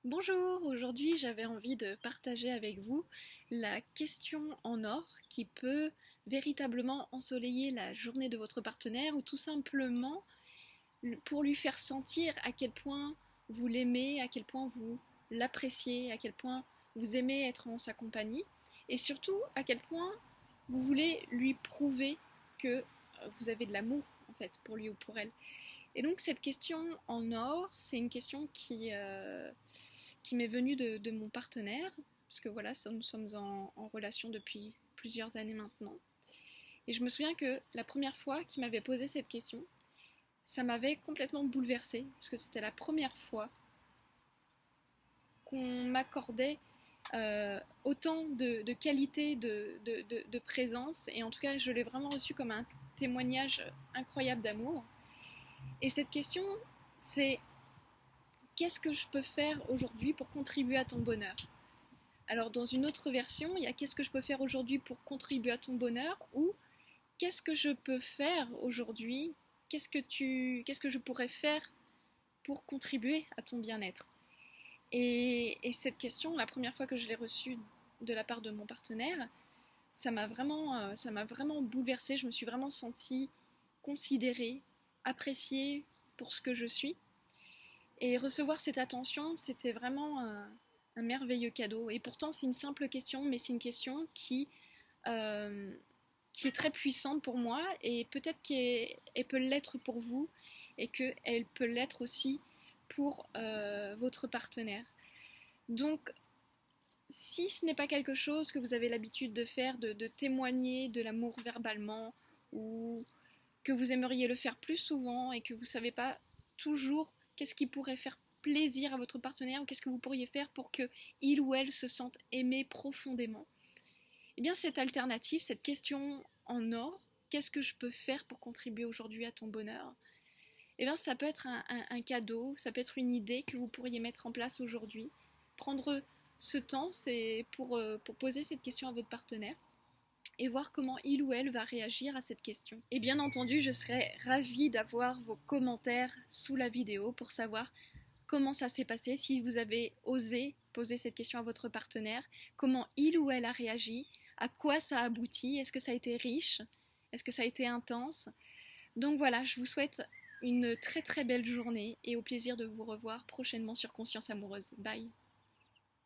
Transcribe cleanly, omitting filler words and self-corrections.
Bonjour, aujourd'hui j'avais envie de partager avec vous la question en or qui peut véritablement ensoleiller la journée de votre partenaire ou tout simplement pour lui faire sentir à quel point vous l'aimez, à quel point vous l'appréciez, à quel point vous aimez être en sa compagnie et surtout à quel point vous voulez lui prouver que vous avez de l'amour en fait pour lui ou pour elle. Et donc cette question en or, c'est une question qui m'est venue de mon partenaire, parce que voilà, nous sommes en relation depuis plusieurs années maintenant. Et je me souviens que la première fois qu'il m'avait posé cette question, ça m'avait complètement bouleversée, parce que c'était la première fois qu'on m'accordait autant de qualité de présence, et en tout cas je l'ai vraiment reçu comme un témoignage incroyable d'amour. Et cette question, c'est qu'est-ce que je peux faire aujourd'hui pour contribuer à ton bonheur? Alors dans une autre version, il y a qu'est-ce que je peux faire aujourd'hui pour contribuer à ton bonheur ou qu'est-ce que je peux faire aujourd'hui? Qu'est-ce que je pourrais faire pour contribuer à ton bien-être? Et cette question, la première fois que je l'ai reçue de la part de mon partenaire, ça m'a vraiment bouleversée. Je me suis vraiment sentie considérée, appréciée pour ce que je suis. Et recevoir cette attention, c'était vraiment un merveilleux cadeau. Et pourtant, c'est une simple question, mais c'est une question euh, qui est très puissante pour moi et peut-être qu'elle peut l'être pour vous et qu'elle peut l'être aussi pour votre partenaire. Donc, si ce n'est pas quelque chose que vous avez l'habitude de faire, de témoigner de l'amour verbalement ou que vous aimeriez le faire plus souvent et que vous ne savez pas toujours qu'est-ce qui pourrait faire plaisir à votre partenaire ou qu'est-ce que vous pourriez faire pour que il ou elle se sente aimé profondément. Eh bien cette alternative, cette question en or, qu'est-ce que je peux faire pour contribuer aujourd'hui à ton bonheur? Eh bien ça peut être un cadeau, ça peut être une idée que vous pourriez mettre en place aujourd'hui. Prendre ce temps, c'est pour poser cette question à votre partenaire et voir comment il ou elle va réagir à cette question. Et bien entendu, je serais ravie d'avoir vos commentaires sous la vidéo pour savoir comment ça s'est passé, si vous avez osé poser cette question à votre partenaire, comment il ou elle a réagi, à quoi ça a abouti, est-ce que ça a été riche, est-ce que ça a été intense. Donc voilà, je vous souhaite une très très belle journée et au plaisir de vous revoir prochainement sur Conscience Amoureuse. Bye.